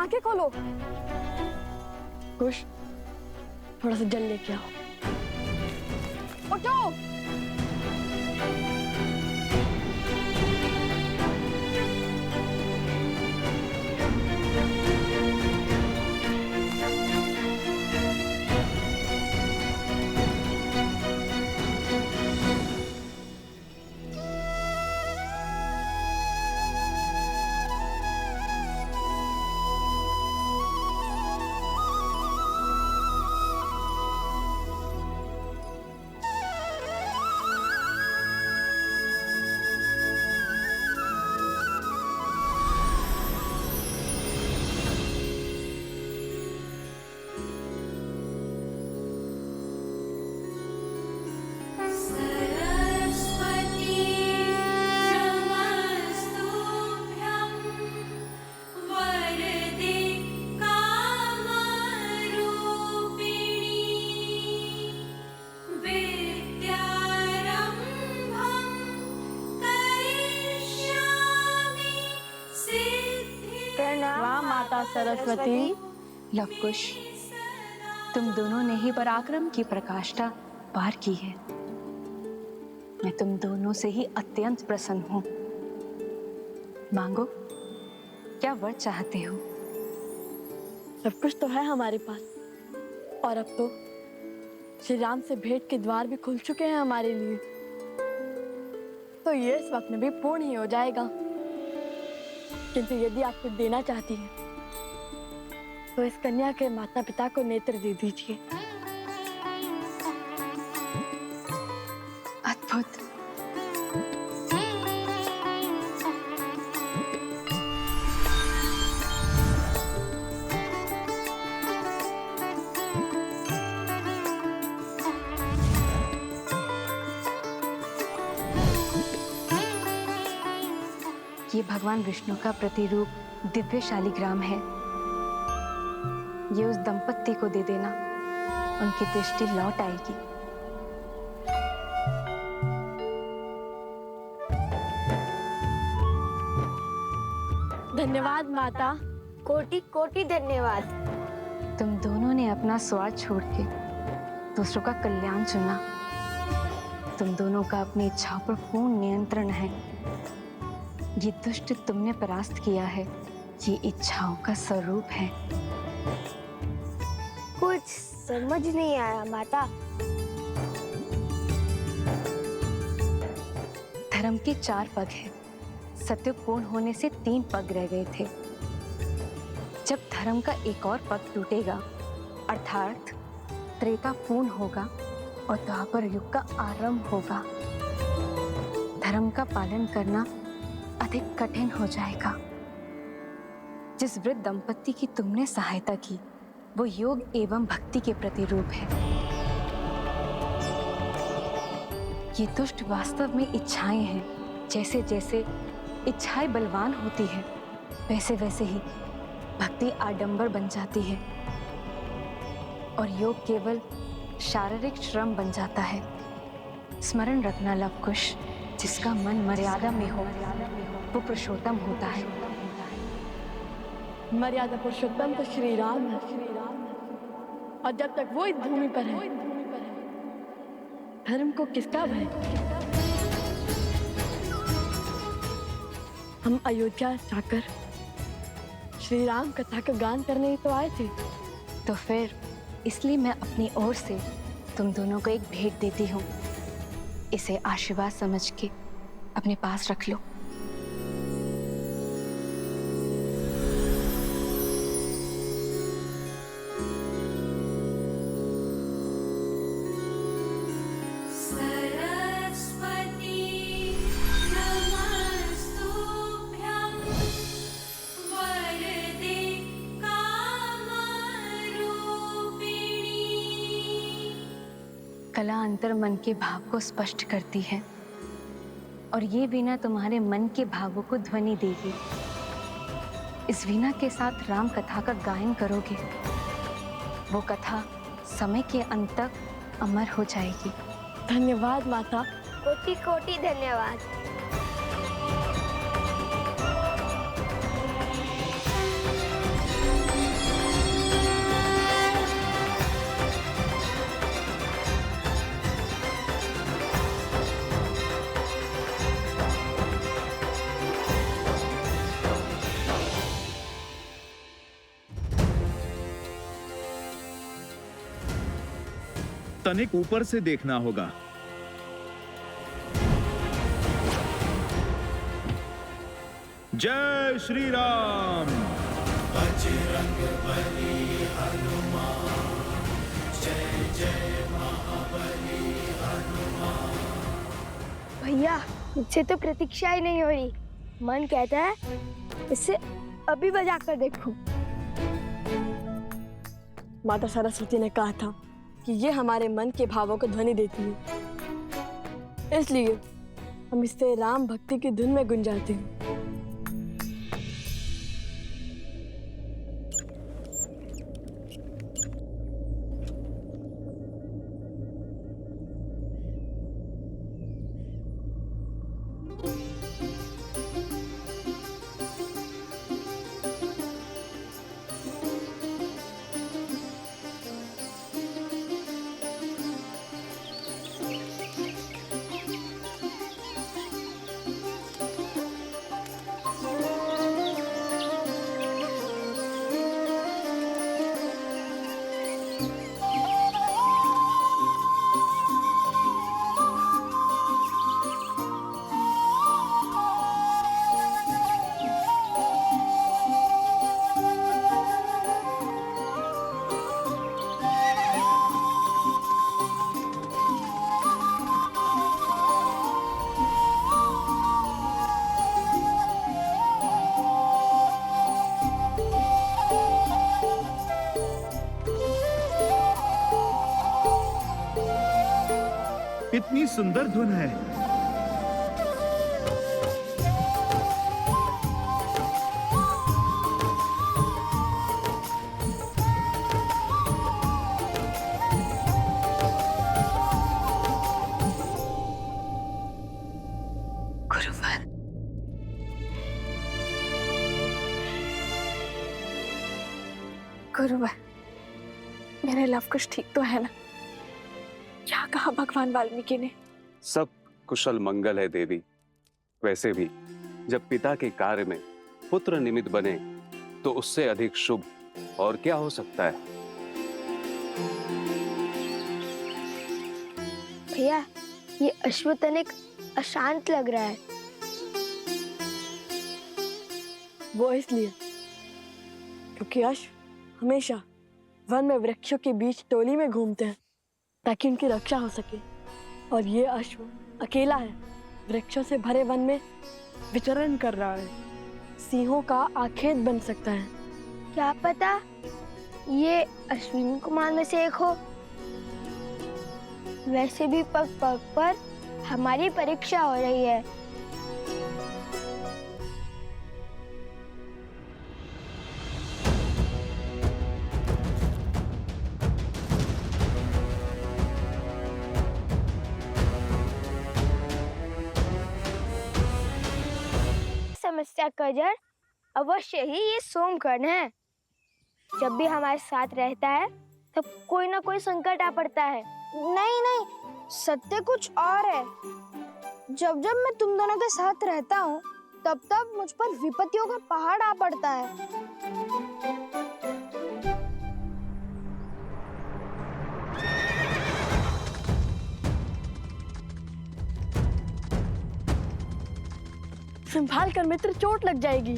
आंखें खोलो। कुश, थोड़ा सा जल लेके आओ। उठो। वाह माता सरस्वती। लवकुश, तुम दोनों ने ही पराक्रम की प्रकाष्ठा पार की है। मैं तुम दोनों से ही अत्यंत प्रसन्न हूं। मांगो, क्या वर चाहते हो? सब कुछ तो है हमारे पास, और अब तो श्री राम से भेंट के द्वार भी खुल चुके हैं हमारे लिए। तो ये स्वप्न भी पूर्ण ही हो जाएगा। किंतु यदि आप कुछ देना चाहती हैं, तो इस कन्या के माता पिता को नेत्र दे दीजिए। अद्भुत। ये भगवान विष्णु का प्रतिरूप दिव्य शालिग्राम है। ये उस दंपत्ति को दे देना, उनकी दृष्टि लौट आएगी। धन्यवाद माता, कोटि कोटि धन्यवाद। तुम दोनों ने अपना स्वार्थ छोड़ के दूसरों का कल्याण चुना। तुम दोनों का अपनी इच्छाओं पर पूर्ण नियंत्रण है। ये दुष्ट तुमने परास्त किया है, ये इच्छाओं का स्वरूप है। कुछ समझ नहीं आया माता। धर्म के 4 पग हैं। सत्युग पूर्ण होने से 3 पग रह गए थे। जब धर्म का एक और पग टूटेगा, अर्थात त्रेता पूर्ण होगा और द्वापर युग का आरंभ होगा, धर्म का पालन करना अधिक कठिन हो जाएगा। जिस वृद्ध दंपत्ति की तुमने सहायता की, वो योग एवं भक्ति के प्रतिरूप है। ये दुष्ट वास्तव में इच्छाएं हैं। जैसे जैसे इच्छाएं बलवान होती है, वैसे वैसे ही भक्ति आडंबर बन जाती है और योग केवल शारीरिक श्रम बन जाता है। स्मरण रखना लवकुश, जिसका मन मर्यादा में हो, वो पुरुषोत्तम होता है। मर्यादा पुरुषोत्तम तो श्री राम है, और जब तक वो इस भूमि पर है, धर्म को किसका भय? हम अयोध्या जाकर श्री राम कथा का गान करने ही तो आए थे। तो फिर इसलिए मैं अपनी ओर से तुम दोनों को एक भेंट देती हूँ। इसे आशीर्वाद समझ के अपने पास रख लो। कला अंतर मन के भाव को स्पष्ट करती है, और ये वीणा तुम्हारे मन के भावों को ध्वनि देगी। इस वीणा के साथ राम कथा का गायन करोगे, वो कथा समय के अंत तक अमर हो जाएगी। धन्यवाद माता। कोटि कोटि धन्यवाद। तनिक ऊपर से देखना होगा। जय श्री राम। बजरंग बली हनुमान, जय जय महाबली हनुमान। भैया मुझसे तो प्रतीक्षा ही नहीं हो रही। मन कहता है इसे अभी बजा कर देखूं। माता सरस्वती ने कहा था कि ये हमारे मन के भावों को ध्वनि देती है, इसलिए हम इससे राम भक्ति की धुन में गुंजाते हैं। इतनी सुंदर धुन है। गुरुवर, गुरुवर, मेरे लव कुछ ठीक तो है ना? क्या कहा भगवान वाल्मीकि ने? सब कुशल मंगल है देवी। वैसे भी जब पिता के कार्य में पुत्र निमित्त बने तो उससे अधिक शुभ और क्या हो सकता है। भैया ये अश्वतनिक अशांत लग रहा है। वो इसलिए क्योंकि अश्व हमेशा वन में वृक्षों के बीच टोली में घूमते हैं ताकि उनकी रक्षा हो सके, और ये अश्व अकेला है, वृक्षों से भरे वन में विचरण कर रहा है। सिंहों का आखेट बन सकता है। क्या पता ये अश्विनी कुमार में से एक हो। वैसे भी पग पग पर हमारी परीक्षा हो रही है। समस्या का जड़ अवश्य ही ये सोमकर्ण है। जब भी हमारे साथ रहता है तब कोई ना कोई संकट आ पड़ता है। नहीं नहीं, सत्य कुछ और है। जब जब मैं तुम दोनों के साथ रहता हूँ तब तब मुझ पर विपत्तियों का पहाड़ आ पड़ता है। संभाल कर मित्र, चोट लग जाएगी।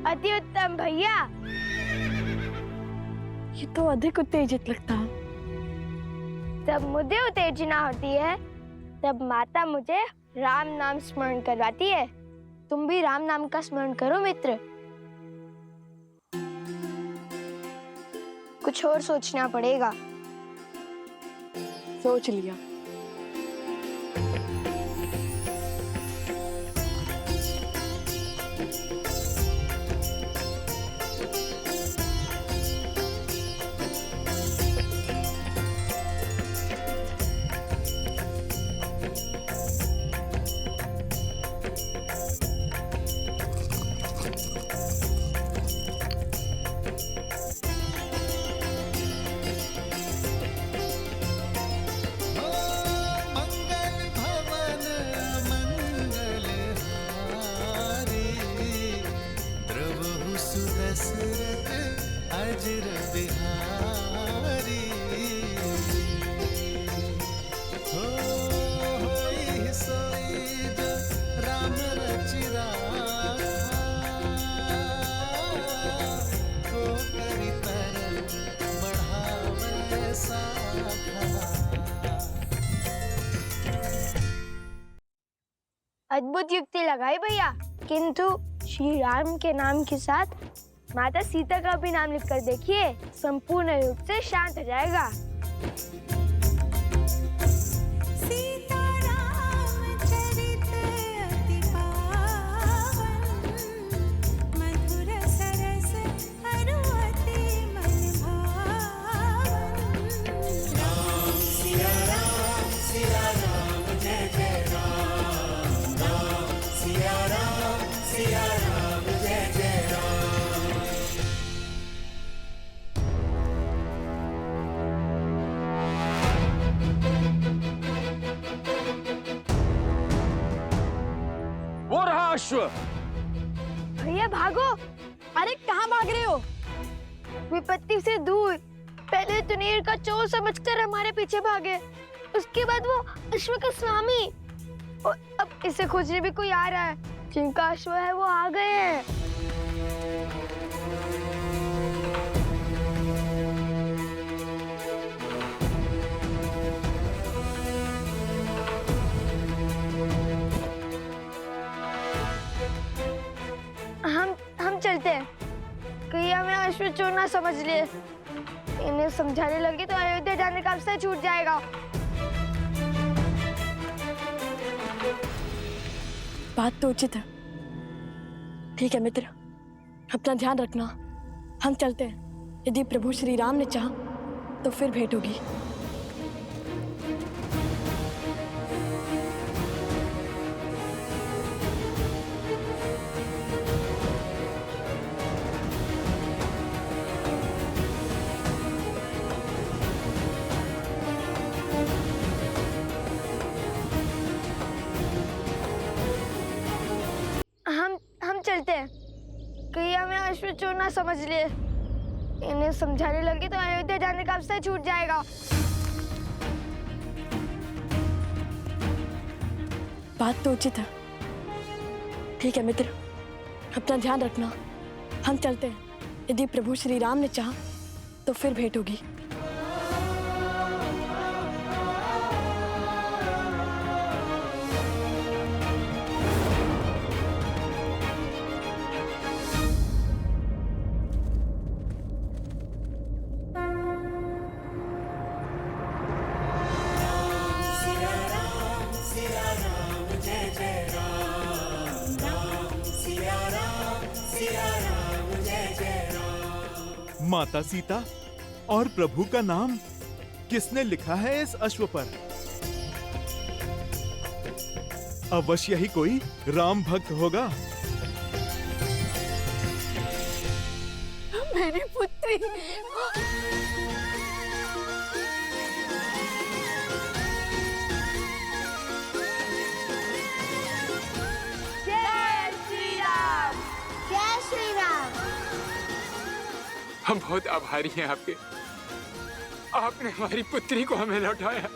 अति उत्तम भैया। ये तो अधिक उत्तेजित लगता है। जब मुझे उत्तेजना होती है तब माता मुझे राम नाम स्मरण करवाती है। तुम भी राम नाम का स्मरण करो मित्र। कुछ और सोचना पड़ेगा। सोच लिया। अजर बिहारी हो होई सोई जो राम रचिरा को करी पर बढ़ावे साखा। अद्भुत युक्ति लगाई भैया, किंतु श्री राम के नाम के साथ माता सीता का भी नाम लिखकर देखिए, संपूर्ण रूप से शांत हो जाएगा। वो रहा अश्व। भैया भागो। अरे कहाँ भाग रहे हो? विपत्ति से दूर। पहले तुनीर का चोर समझकर हमारे पीछे भागे, उसके बाद वो अश्व का स्वामी, और अब इसे खोजने भी कोई आ रहा है। जिनका अश्व है वो आ गए हैं। हम चलते हैं, कहीं हमें अश्व चोर ना समझ लिए। इन्हें समझाने लगे तो अयोध्या जाने का अवसर छूट जाएगा। बात तो उचित है। ठीक है मित्र, अपना ध्यान रखना। हम चलते हैं। यदि प्रभु श्री राम ने चाहा तो फिर भेंट होगी। हम चलते हैं, कहीं हमें अश्व चोर ना समझ लिए। इन्हें समझाने लगे तो अयोध्या जाने का अवसर छूट जाएगा। बात तो उचित है। ठीक है मित्र, अपना ध्यान रखना। हम चलते हैं। यदि प्रभु श्री राम ने चाहा तो फिर भेंट होगी। माता सीता और प्रभु का नाम किसने लिखा है इस अश्व पर? अवश्य ही कोई राम भक्त होगा। मेरी पुत्री। जय श्री राम। जय श्री राम। हम बहुत आभारी हैं आपके। आपने हमारी पुत्री को हमें लौटाया।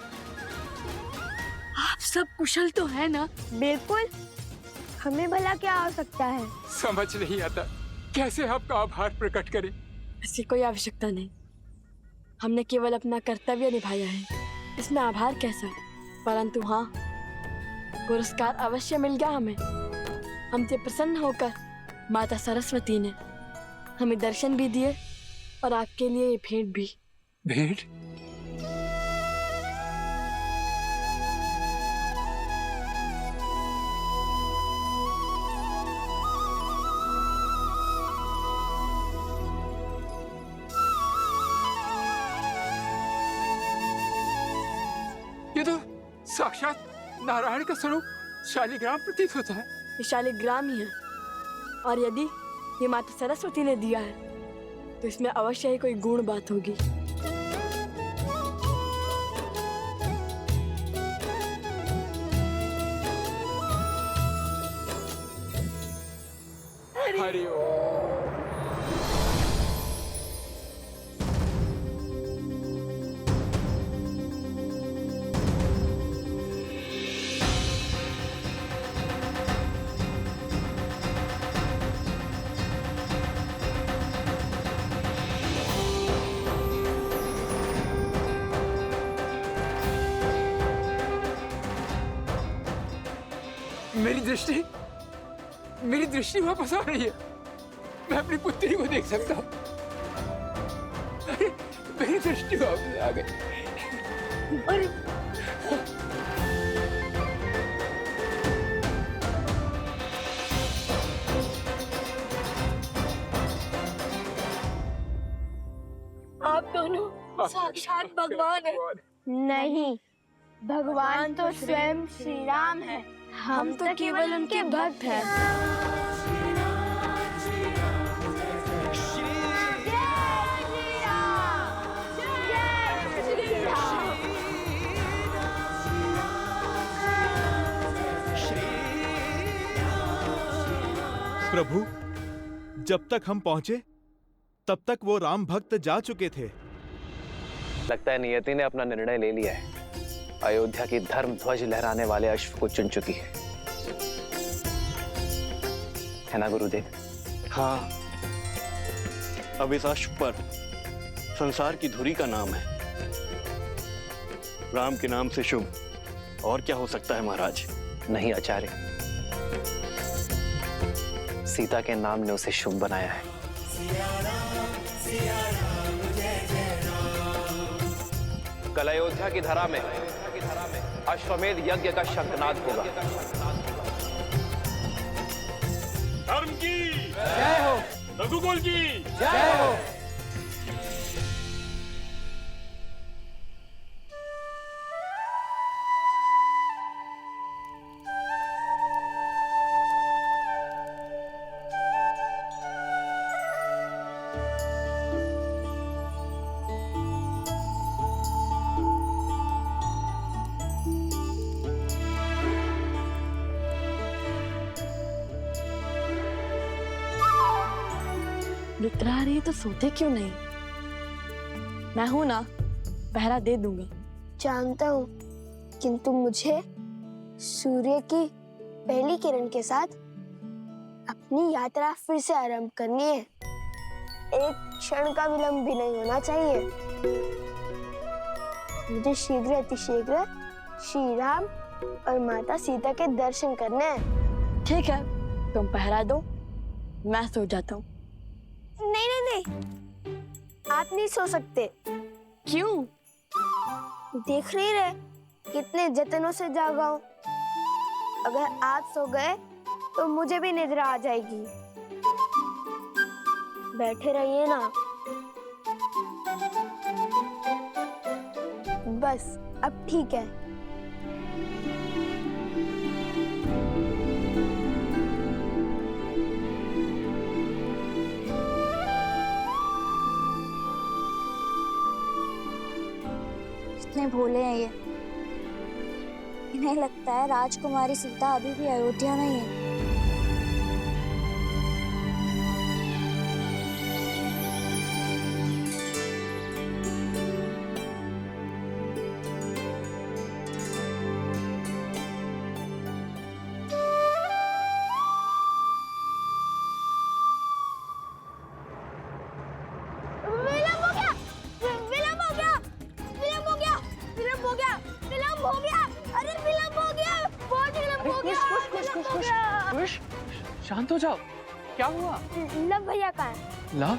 आप सब कुशल तो है ना? बिल्कुल, हमें भला क्या हो सकता है। समझ नहीं आता कैसे आपका आभार प्रकट करें। इसकी कोई आवश्यकता नहीं। हमने केवल अपना कर्तव्य निभाया है, इसमें आभार कैसा? परंतु हाँ, पुरस्कार अवश्य मिल गया हमें। हमसे प्रसन्न होकर माता सरस्वती ने हमें दर्शन भी दिए और आपके लिए ये भेंट भी। भेंट? ये तो साक्षात नारायण का स्वरूप शालिग्राम प्रतीत होता है। ये शालिग्राम ही है, और यदि ये माता सरस्वती ने दिया है तो इसमें अवश्य ही कोई गुण बात होगी। हरि ओम। मेरी दृष्टि वापस आ रही है। मैं अपनी पुत्री को देख सकता हूँ। मेरी दृष्टि वापस आ गई। आप दोनों साक्षात भगवान हैं। नहीं, भगवान तो स्वयं श्री राम है। हम तो केवल उनके भक्त हैं। प्रभु, जब तक हम पहुंचे तब तक वो राम भक्त जा चुके थे। लगता है नियति ने अपना निर्णय ले लिया है। अयोध्या की धर्म ध्वज लहराने वाले अश्व को चुन चुकी है ना गुरुदेव? हाँ, अब इस अश्व पर संसार की धुरी का नाम है। राम के नाम से शुभ और क्या हो सकता है महाराज? नहीं आचार्य, सीता के नाम ने उसे शुभ बनाया है। कल अयोध्या की धरा में अश्वमेध यज्ञ का शंखनाद होगा। धर्म की जय हो, रघुकुल की जय हो। निकला रही तो सोते क्यों नहीं? मैं हूं ना, पहरा दे दूंगा। जानता हूँ, किंतु मुझे सूर्य की पहली किरण के साथ अपनी यात्रा फिर से आरंभ करनी है। एक क्षण का विलंब भी नहीं होना चाहिए। मुझे शीघ्र अतिशीघ्र श्री राम और माता सीता के दर्शन करने हैं। ठीक है, तुम पहरा दो, मैं सो जाता हूँ। नहीं नहीं नहीं, आप नहीं सो सकते। क्यों? देख नहीं रहे कितने जतनों से जागा हूं। अगर आप सो गए तो मुझे भी निद्रा आ जाएगी। बैठे रहिए ना। बस अब ठीक है। कितने भोले हैं ये। इन्हें लगता है राजकुमारी सीता अभी भी अयोध्या में ही है। शांत हो जाओ। क्या हुआ? लव भैया कहाँ है? लव?